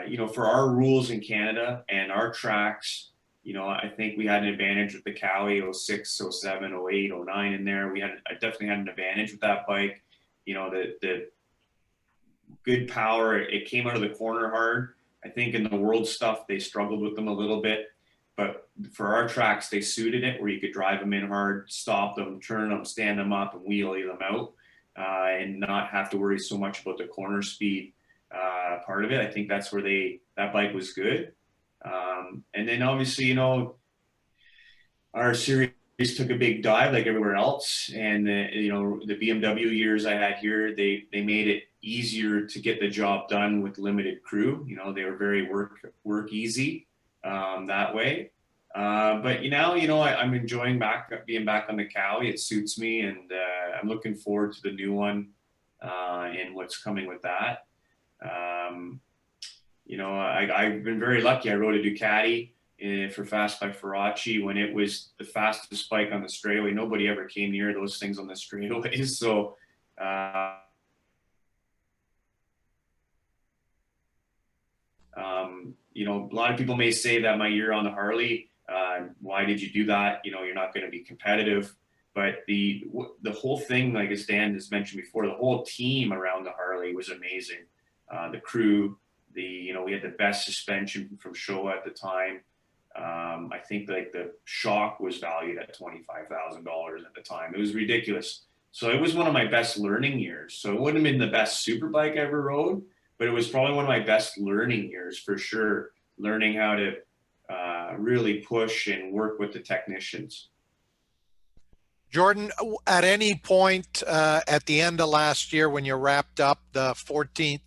you know, for our rules in Canada and our tracks, you know, I think we had an advantage with the Cowie 06, 07, 08, 09 in there. I definitely had an advantage with that bike. You know, the good power, it came out of the corner hard. I think in the world stuff, they struggled with them a little bit. But for our tracks, they suited it where you could drive them in hard, stop them, turn them, stand them up, and wheelie them out, and not have to worry so much about the corner speed part of it. I think that's where that bike was good. And then obviously, you know, our series took a big dive like everywhere else. And, you know, the BMW years I had here, they made it easier to get the job done with limited crew. You know, they were very work easy that way. But you know, I'm enjoying being back on the Cowie. It suits me, and I'm looking forward to the new one and what's coming with that. You know, I've been very lucky. I rode a Ducati for Fast by Faraci when it was the fastest bike on the straightaway. Nobody ever came near those things on the straightaways. So, you know, a lot of people may say that my year on the Harley, why did you do that? You know, you're not going to be competitive. But the whole thing, like as Dan has mentioned before, the whole team around the Harley was amazing. The crew, you know, we had the best suspension from Szoke at the time. I think like the shock was valued at $25,000 at the time. It was ridiculous. So it was one of my best learning years. So it wouldn't have been the best Superbike I ever rode, but it was probably one of my best learning years for sure. Learning how to really push and work with the technicians. Jordan, at any point at the end of last year when you wrapped up the 14th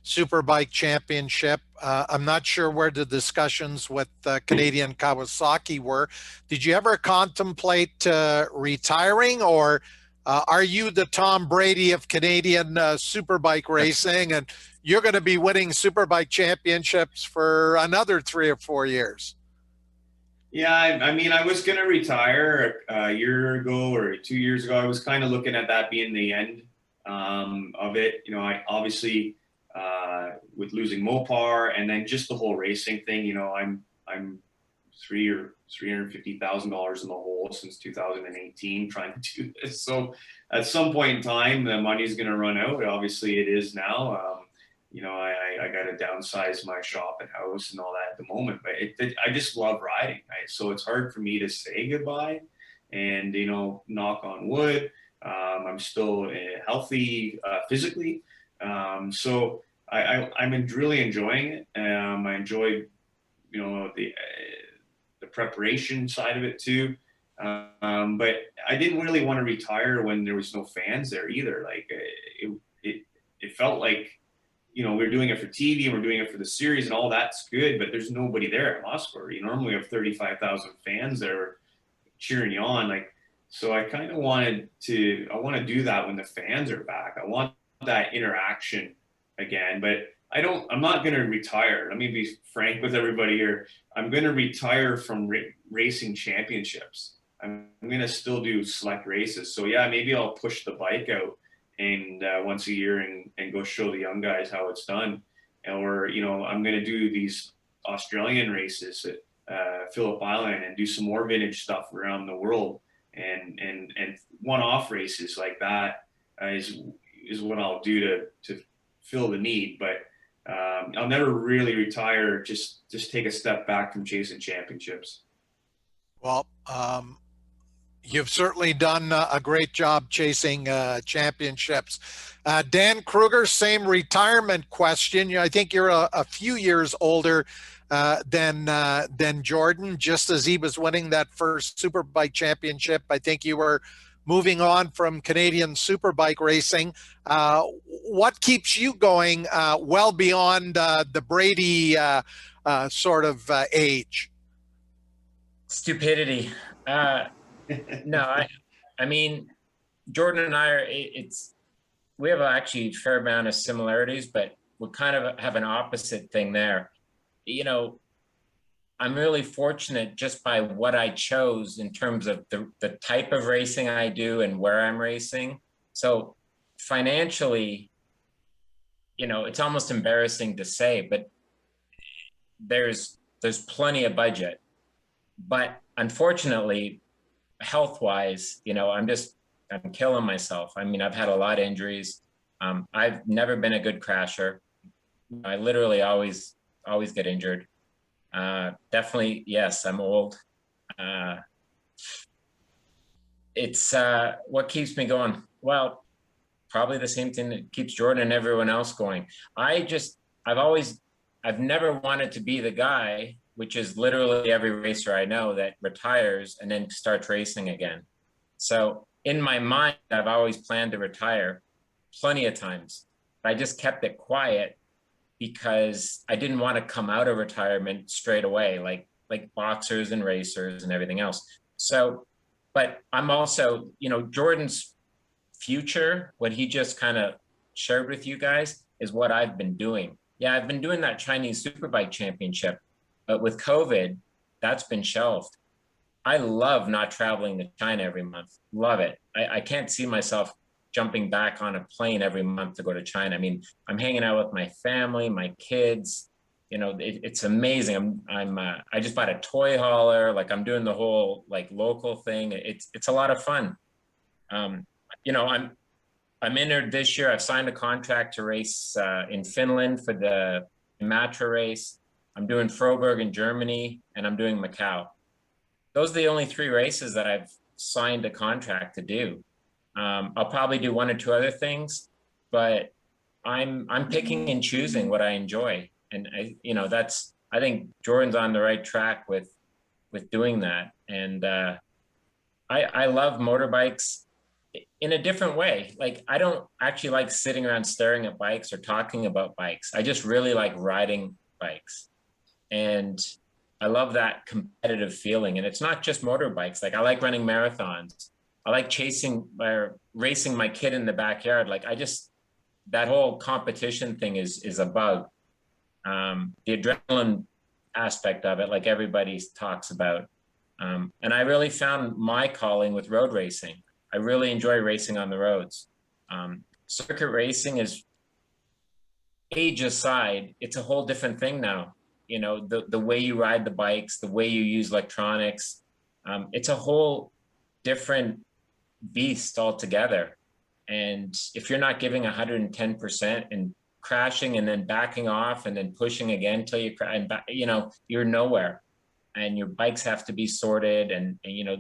Superbike Championship, I'm not sure where the discussions with Canadian Kawasaki were. Did you ever contemplate retiring, or are you the Tom Brady of Canadian Superbike racing, and you're going to be winning Superbike championships for another 3 or 4 years? Yeah, I mean, I was going to retire a year ago or 2 years ago. I was kind of looking at that being the end of it. You know, I obviously with losing Mopar and then just the whole racing thing, you know, I'm $350,000 in the hole since 2018 trying to do this. So at some point in time, the money's going to run out. Obviously, it is now. You know, I got to downsize my shop and house and all that at the moment, but I just love riding. So it's hard for me to say goodbye. And, you know, knock on wood, I'm still healthy physically. So I'm really enjoying it. I enjoy, you know, the preparation side of it too. But I didn't really want to retire when there was no fans there either. Like it felt like, you know, we're doing it for TV and we're doing it for the series and all that's good, but there's nobody there at Moscow. You normally have 35,000 fans there cheering you on. Like, so I kind of want to do that when the fans are back. I want that interaction again, but I'm not going to retire. Let me be frank with everybody here. I'm going to retire from racing championships. I'm going to still do select races. So yeah, maybe I'll push the bike out and once a year and go show the young guys how it's done. Or, you know, I'm going to do these Australian races at Phillip Island and do some more vintage stuff around the world and one-off races like that is what I'll do to fill the need. But I'll never really retire, just take a step back from chasing championships. Well, you've certainly done a great job chasing championships. Dan Kruger, same retirement question. I think you're a few years older than Jordan. Just as he was winning that first Superbike championship, I think you were moving on from Canadian Superbike racing. What keeps you going well beyond the Brady sort of age? Stupidity. No, I mean, Jordan and I we have actually a fair amount of similarities, but we kind of have an opposite thing there. You know, I'm really fortunate just by what I chose in terms of the type of racing I do and where I'm racing. So financially, you know, it's almost embarrassing to say, but there's plenty of budget. But unfortunately, health-wise, you know, I'm killing myself. I mean, I've had a lot of injuries. I've never been a good crasher. I literally always get injured. Definitely, yes, I'm old. It's what keeps me going. Well, probably the same thing that keeps Jordan and everyone else going. I've never wanted to be the guy, which is literally every racer I know, that retires and then starts racing again. So in my mind, I've always planned to retire plenty of times, but I just kept it quiet because I didn't want to come out of retirement straight away, like boxers and racers and everything else. So, but I'm also, you know, Jordan's future, what he just kind of shared with you guys, is what I've been doing. Yeah, I've been doing that Chinese Superbike Championship, but with COVID, that's been shelved. I love not traveling to China every month. Love it. I can't see myself jumping back on a plane every month to go to China. I mean, I'm hanging out with my family, my kids. You know, it's amazing. I just bought a toy hauler. Like, I'm doing the whole like local thing. It's a lot of fun. You know, I'm entered this year. I've signed a contract to race in Finland for the Imatra race. I'm doing Freiburg in Germany, and I'm doing Macau. Those are the only 3 races that I've signed a contract to do. I'll probably do 1 or 2 other things, but I'm picking and choosing what I enjoy. And I think Jordan's on the right track with doing that. And I love motorbikes in a different way. Like, I don't actually like sitting around staring at bikes or talking about bikes. I just really like riding bikes. And I love that competitive feeling. And it's not just motorbikes. Like, I like running marathons. I like chasing or racing my kid in the backyard. Like, that whole competition thing is a bug. The adrenaline aspect of it, like everybody talks about. And I really found my calling with road racing. I really enjoy racing on the roads. Circuit racing is, age aside, it's a whole different thing now. you know, the way you ride the bikes, the way you use electronics. It's a whole different beast altogether. And if you're not giving 110% and crashing and then backing off and then pushing again till you crash, and you know, you're nowhere. And your bikes have to be sorted, and you know,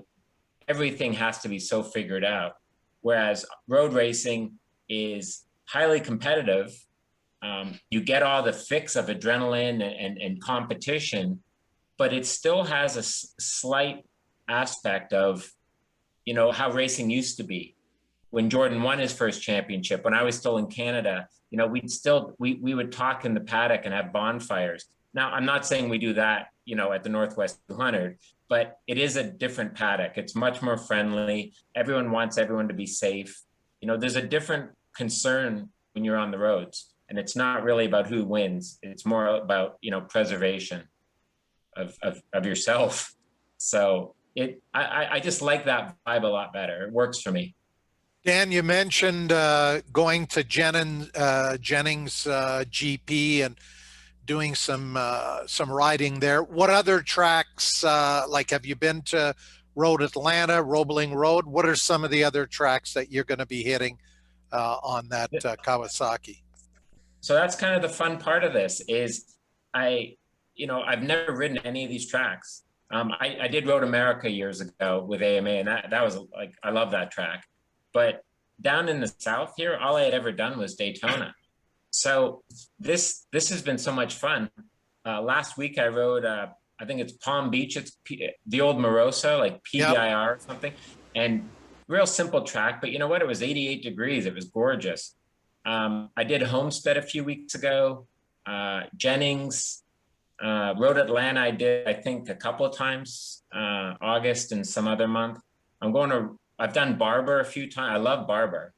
everything has to be so figured out. Whereas road racing is highly competitive. You get all the fix of adrenaline and competition, but it still has a slight aspect of, you know, how racing used to be. When Jordan won his first championship, when I was still in Canada, you know, we would talk in the paddock and have bonfires. Now, I'm not saying we do that, you know, at the Northwest 200, but it is a different paddock. It's much more friendly. Everyone wants everyone to be safe. You know, there's a different concern when you're on the roads, and it's not really about who wins. It's more about, you know, preservation of yourself. So I just like that vibe a lot better. It works for me. Dan, you mentioned going to Jennings GP and doing some riding there. What other tracks, like, have you been to Road Atlanta, Roebling Road? What are some of the other tracks that you're going to be hitting on that Kawasaki? So that's kind of the fun part of this is you know, I've never ridden any of these tracks. I did Road America years ago with AMA, and that was like, I love that track. But down in the South here, all I had ever done was Daytona. So this has been so much fun. Last week I rode, I think it's Palm Beach. It's the old Morosa, like PBIR or something. And real simple track, but you know what? It was 88 degrees. It was gorgeous. I did Homestead a few weeks ago. Jennings, Road Atlanta I did, I think, a couple of times, August and some other month. I've done Barber a few times. I love Barber.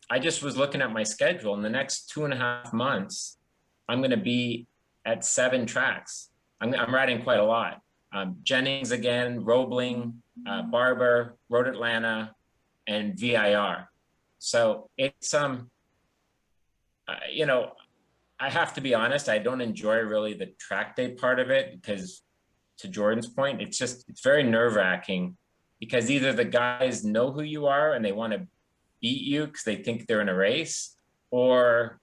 I just was looking at my schedule. In the next 2.5 months, I'm going to be at 7 tracks. I'm riding quite a lot. Jennings again, Roebling, Barber, Road Atlanta, and VIR. So it's, you know, I have to be honest, I don't enjoy really the track day part of it because, to Jordan's point, it's very nerve-wracking because either the guys know who you are and they want to beat you because they think they're in a race, or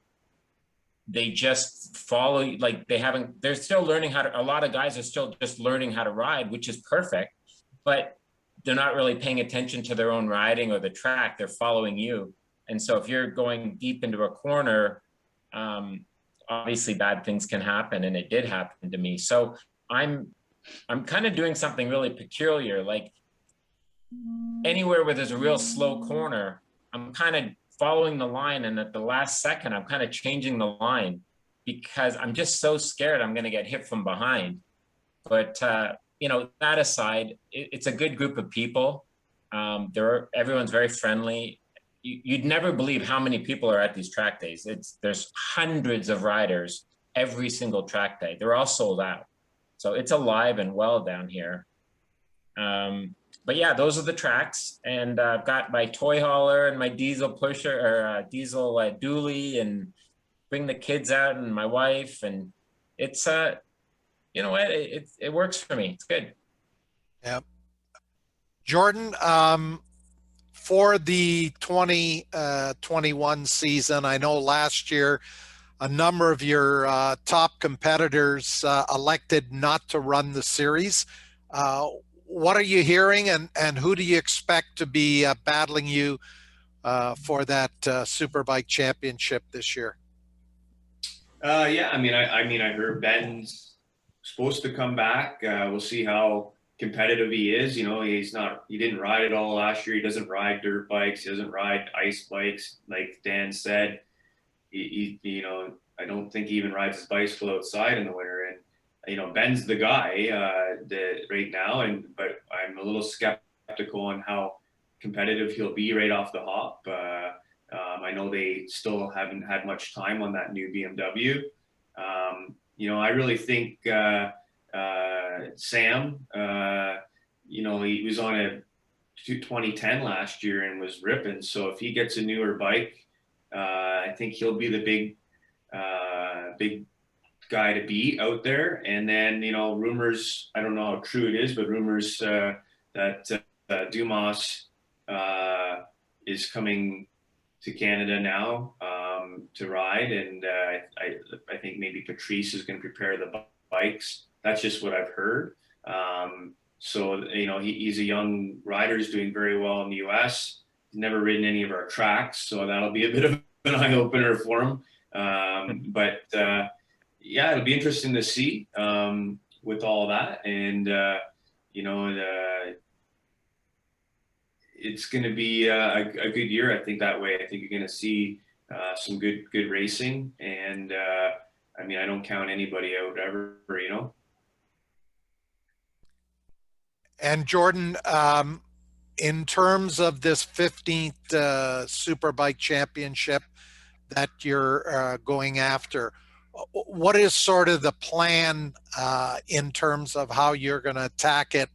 they just follow you. Like they're still learning a lot of guys are still just learning how to ride, which is perfect, but they're not really paying attention to their own riding or the track. They're following you. And so if you're going deep into a corner, obviously bad things can happen, and it did happen to me. So I'm kind of doing something really peculiar, like anywhere where there's a real slow corner, I'm kind of following the line, and at the last second, I'm kind of changing the line because I'm just so scared I'm going to get hit from behind. But you know, that aside, it's a good group of people. Everyone's very friendly. You'd never believe how many people are at these track days. There's hundreds of riders every single track day. They're all sold out. So it's alive and well down here. But yeah, those are the tracks. And I've got my toy hauler and my diesel pusher or diesel dually, and bring the kids out and my wife. And it's, you know what, it works for me. It's good. Yeah. Jordan, for the 2021 season, I know last year a number of your top competitors elected not to run the series. What are you hearing, and who do you expect to be battling you for that Superbike championship this year? Yeah, I mean, I heard Ben's supposed to come back. We'll see how competitive he is. You know, he didn't ride it all last year. He doesn't ride dirt bikes. He doesn't ride ice bikes, like Dan said. You know, I don't think he even rides his bicycle outside in the winter. And you know, Ben's the guy right now, but I'm a little skeptical on how competitive he'll be right off the hop. I know they still haven't had much time on that new BMW. You know, I really think Sam, you know, he was on a 2010 last year and was ripping. So if he gets a newer bike, I think he'll be the big guy to beat out there. And then, rumors, I don't know how true it is, but rumors that Dumas is coming to Canada now to ride. And I think maybe Patrice is going to prepare the bikes. That's just what I've heard. So, he's a young rider who's doing very well in the US. He's never ridden any of our tracks, so that'll be a bit of an eye opener for him. But yeah, it'll be interesting to see with all that. And, it's going to be a good year, I think, that way. I think you're going to see some good racing. And I don't count anybody out ever, And Jordan, in terms of this 15th Superbike Championship that you're going after, what is sort of the plan in terms of how you're going to attack it,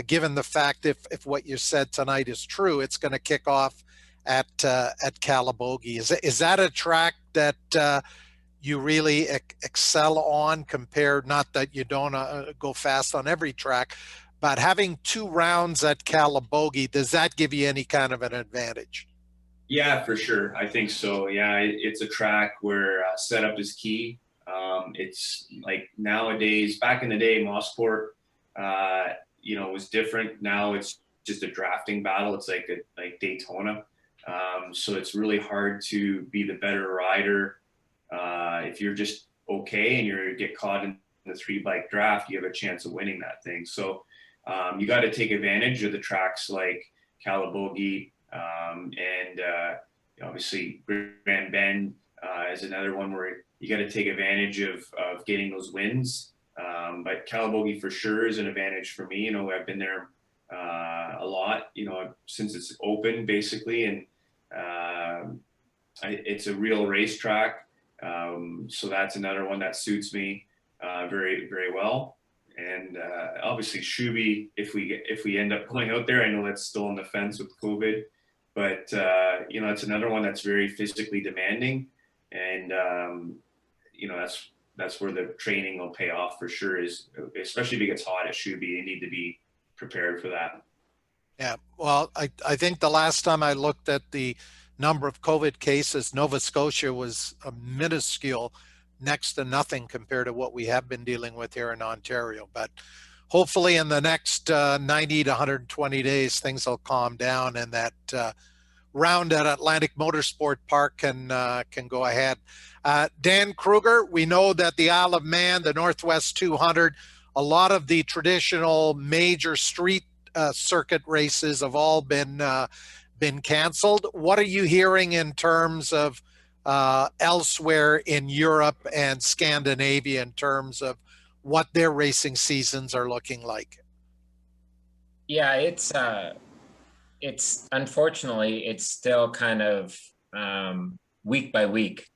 given the fact if what you said tonight is true, it's going to kick off at Calabogie. Is that a track that you really excel on compared, not that you don't go fast on every track, but having 2 rounds at Calabogie, does that give you any kind of an advantage? Yeah, for sure. I think so. Yeah, it's a track where setup is key. It's like nowadays, back in the day, Mossport, was different. Now it's just a drafting battle. It's like Daytona. So it's really hard to be the better rider. If you're just okay and you get caught in the 3-bike draft, you have a chance of winning that thing. So you got to take advantage of the tracks like Calabogie, and obviously Grand Bend is another one where you got to take advantage of getting those wins. But Calabogie for sure is an advantage for me. I've been there a lot, since it's open basically, and it's a real racetrack. So that's another one that suits me very, very well. And obviously Shuby, if we end up going out there, I know that's still on the fence with COVID, but it's another one that's very physically demanding, and that's where the training will pay off for sure. Is especially if it gets hot at Shuby, you need to be prepared for that. Yeah, well, I think the last time I looked at the number of COVID cases, Nova Scotia was a minuscule, next to nothing compared to what we have been dealing with here in Ontario. But hopefully in the next 90 to 120 days, things will calm down and that round at Atlantic Motorsport Park can go ahead. Dan Kruger, we know that the Isle of Man, the Northwest 200, a lot of the traditional major street circuit races have all been canceled. What are you hearing in terms of elsewhere in Europe and Scandinavia in terms of what their racing seasons are looking like? Yeah, it's unfortunately, it's still kind of week by week.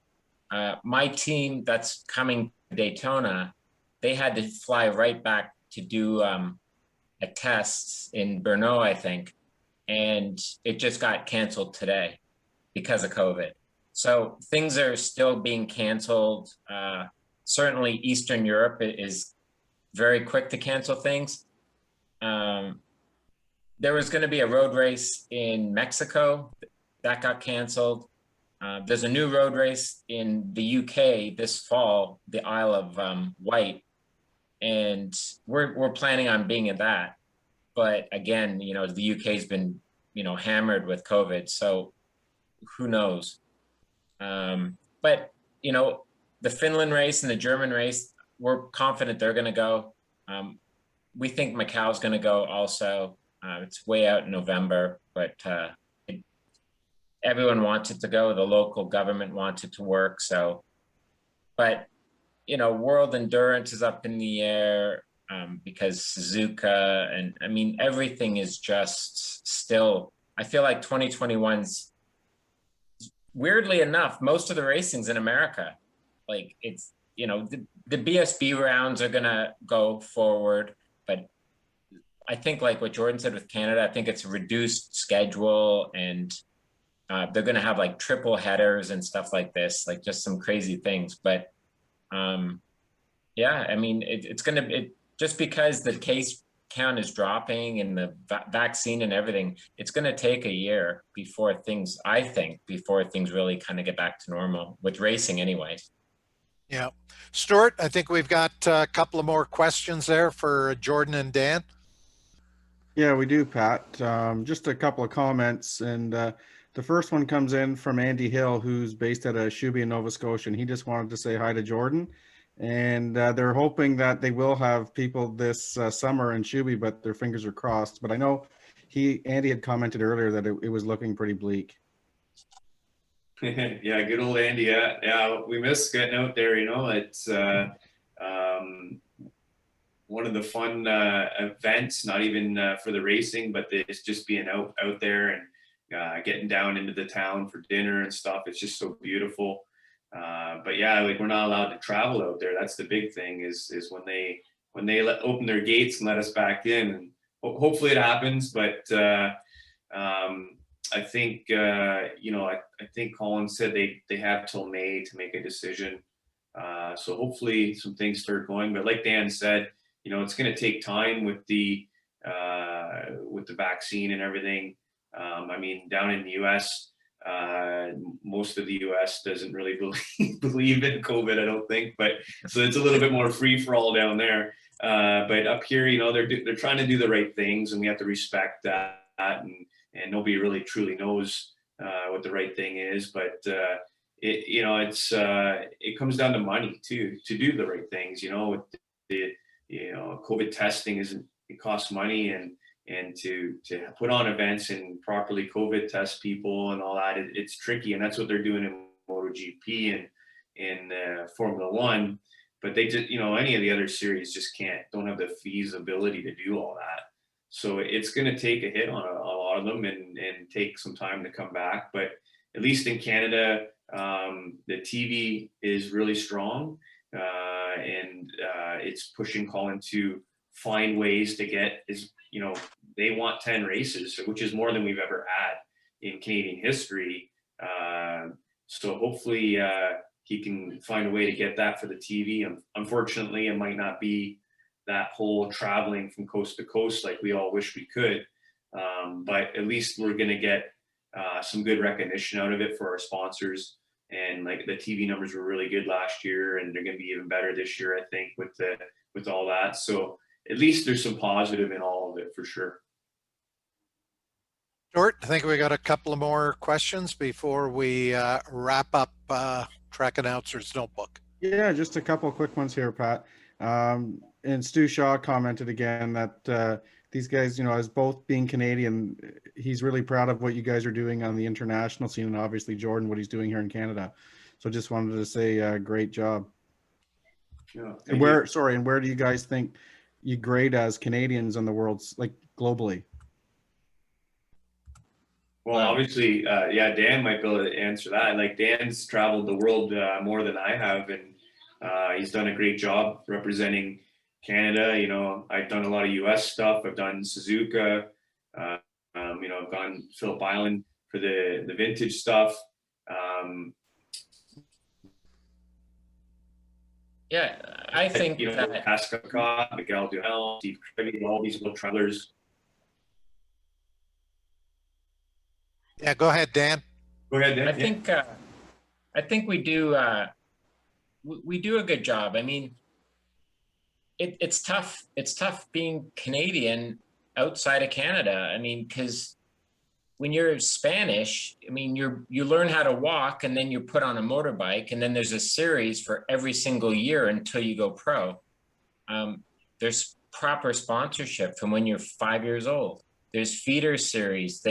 My team that's coming to Daytona, they had to fly right back to do a test in Brno, I think, and it just got canceled today because of COVID. So things are still being canceled. Certainly Eastern Europe is very quick to cancel things. There was going to be a road race in Mexico that got canceled. There's a new road race in the UK this fall, the Isle of Wight, and we're planning on being at that. But again, the UK's been hammered with COVID, so who knows? But the Finland race and the German race, we're confident they're going to go. We think Macau's going to go also. It's way out in November, but everyone wants it to go. The local government wants it to work. So, but World Endurance is up in the air because Suzuka, and I mean everything is just still. I feel like 2021's. Weirdly enough, most of the racing's in America. Like it's, the BSB rounds are gonna go forward, but I think like what Jordan said with Canada, I think it's a reduced schedule, and they're gonna have like triple headers and stuff like this, like just some crazy things. But Yeah, I mean, it's going to, just because the case count is dropping and the vaccine and everything, it's going to take a year before things, I think, before things really kind of get back to normal with racing anyway. Yeah. Stuart, I think we've got a couple of more questions there for Jordan and Dan. Yeah, we do, Pat. Just a couple of comments, and the first one comes in from Andy Hill, who's based at Shuby in Nova Scotia, and he just wanted to say hi to Jordan. And they're hoping that they will have people this summer in Shuby, but their fingers are crossed. But I know Andy had commented earlier that it was looking pretty bleak. Yeah, good old Andy. Yeah, we miss getting out there. It's one of the fun events. Not even for the racing, but it's just being out there and getting down into the town for dinner and stuff. It's just so beautiful. But yeah, like, we're not allowed to travel out there. That's the big thing. Is when they open their gates and let us back in. And hopefully it happens. But I think I think Colin said they have till May to make a decision. So hopefully some things start going. But like Dan said, it's going to take time with the vaccine and everything. I mean, down in the U.S., most of the U.S. doesn't really believe in COVID, I don't think. But so it's a little bit more free for all down there. But up here, they're trying to do the right things, and we have to respect that. And nobody really truly knows what the right thing is. But it comes down to money too, to do the right things. With the COVID testing it costs money, and to put on events and properly COVID test people and all that, it's tricky. And that's what they're doing in MotoGP and in Formula One. But they just, any of the other series just don't have the feasibility to do all that. So it's going to take a hit on a lot of them and take some time to come back. But at least in Canada, the TV is really strong, and it's pushing Colin to find ways to get they want 10 races, which is more than we've ever had in Canadian history. So hopefully he can find a way to get that for the TV. Unfortunately, it might not be that whole traveling from coast to coast like we all wish we could. But at least we're going to get some good recognition out of it for our sponsors. And like, the TV numbers were really good last year, and they're going to be even better this year, I think, with all that. So at least there's some positive in all of it for sure. Stuart, I think we got a couple of more questions before we wrap up Track Announcer's Notebook. Yeah, just a couple of quick ones here, Pat. And Stu Shaw commented again that these guys, as both being Canadian, he's really proud of what you guys are doing on the international scene, and obviously Jordan, what he's doing here in Canada. So just wanted to say great job. Yeah, and where do you guys think you grade as Canadians on the world's, like, globally? Well, obviously, Dan might be able to answer that. Like, Dan's traveled the world more than I have, and he's done a great job representing Canada. I've done a lot of US stuff. I've done Suzuka. I've gone Phillip Island for the vintage stuff. Yeah, I think that Ascot, Miguel Duhamel, Steve Cribby, all these little travelers. Yeah, go ahead, Dan. Go ahead, Dan. I think we do a good job. I mean, it's tough. It's tough being Canadian outside of Canada. I mean, because when you're Spanish, I mean, you learn how to walk, and then you put on a motorbike, and then there's a series for every single year until you go pro. There's proper sponsorship from when you're 5 years old. There's feeder series.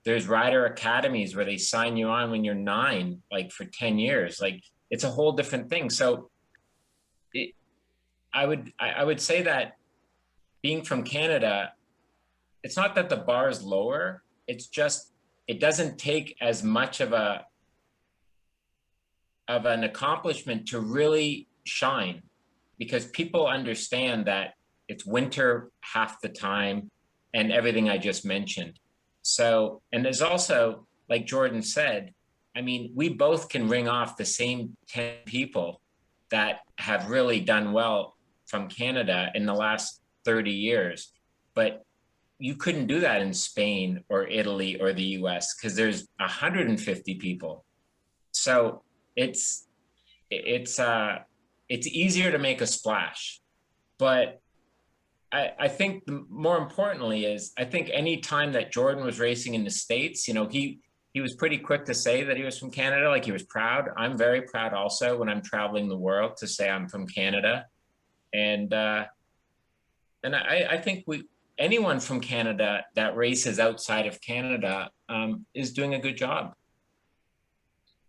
There's rider academies where they sign you on when you're 9, like for 10 years. Like, it's a whole different thing. So I would say that being from Canada, it's not that the bar is lower. It's just, it doesn't take as much of an accomplishment to really shine, because people understand that it's winter half the time and everything I just mentioned. So, and there's also, like Jordan said, I mean, we both can ring off the same 10 people that have really done well from Canada in the last 30 years. But you couldn't do that in Spain or Italy or the US because there's 150 people. So it's easier to make a splash. But I think more importantly is, I think any time that Jordan was racing in the States, you know, he was pretty quick to say that he was from Canada, like he was proud. I'm very proud also when I'm traveling the world to say I'm from Canada. And I think anyone from Canada that races outside of Canada is doing a good job.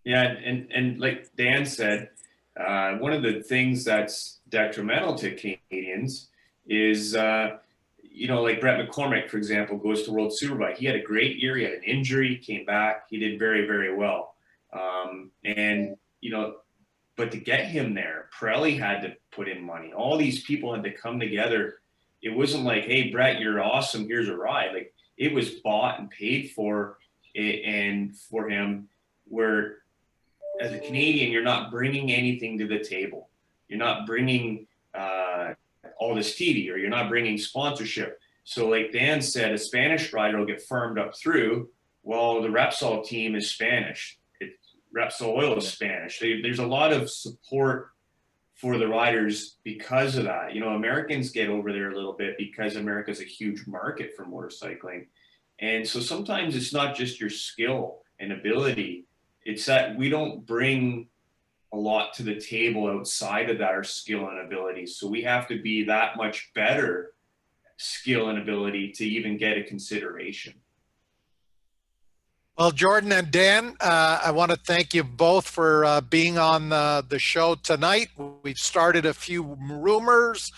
Yeah, and like Dan said, one of the things that's detrimental to Canadians is, you know, like Brett McCormick, for example, goes to World Superbike. He had a great year. He had an injury, came back. He did very, very well. And, you know, but to get him there, Pirelli had to put in money. All these people had to come together. It wasn't like, hey, Brett, you're awesome. Here's a ride. Like, it was bought and paid for, and for him, where as a Canadian, you're not bringing anything to the table. You're not bringing all this TV, or you're not bringing sponsorship. So like Dan said, a Spanish rider will get firmed up through. Well, the Repsol team is Spanish. Repsol Oil is Spanish. There's a lot of support for the riders because of that. You know, Americans get over there a little bit because America's a huge market for motorcycling. And so sometimes it's not just your skill and ability. It's that we don't bring a lot to the table outside of that, our skill and ability. So we have to be that much better skill and ability to even get a consideration. Well, Jordan and Dan, I want to thank you both for being on the show tonight. We've started a few rumors.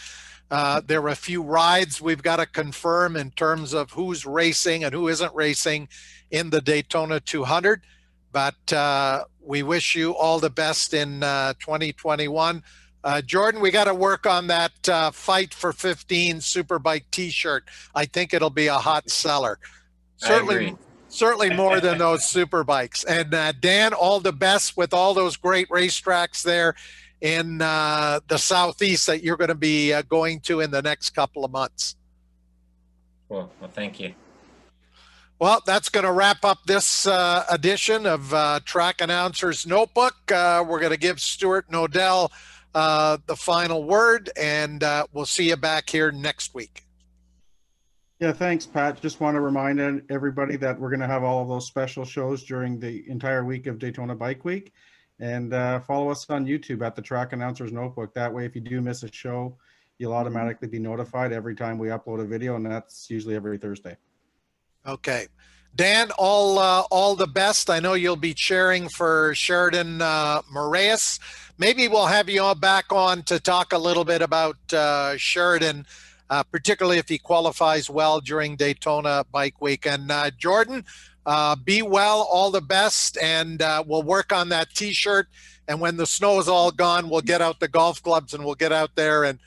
There were a few rides we've got to confirm in terms of who's racing and who isn't racing in the Daytona 200. But we wish you all the best in 2021. Jordan, we got to work on that Fight for 15 Superbike t-shirt. I think it'll be a hot seller. Certainly more than those Superbikes. And Dan, all the best with all those great racetracks there in the Southeast that you're going to be going to in the next couple of months. Cool. Well, thank you. Well, that's going to wrap up this edition of Track Announcer's Notebook. We're going to give Stuart Nodell the final word, and we'll see you back here next week. Yeah, thanks, Pat. Just want to remind everybody that we're going to have all of those special shows during the entire week of Daytona Bike Week. And follow us on YouTube at the Track Announcer's Notebook. That way, if you do miss a show, you'll automatically be notified every time we upload a video, and that's usually every Thursday. Okay. Dan, all the best. I know you'll be cheering for Sheridan Moraes. Maybe we'll have you all back on to talk a little bit about Sheridan, particularly if he qualifies well during Daytona Bike Week. And Jordan, be well, all the best, and we'll work on that t-shirt. And when the snow is all gone, we'll get out the golf clubs and we'll get out there and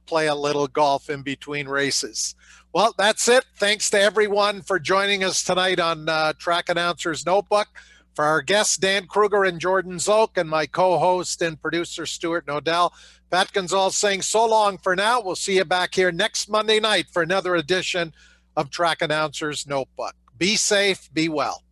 play a little golf in between races. Well, that's it. Thanks to everyone for joining us tonight on Track Announcer's Notebook. For our guests, Dan Kruger and Jordan Szoke, and my co-host and producer, Stuart Nodell, Pat Gonzalez saying so long for now. We'll see you back here next Monday night for another edition of Track Announcer's Notebook. Be safe, be well.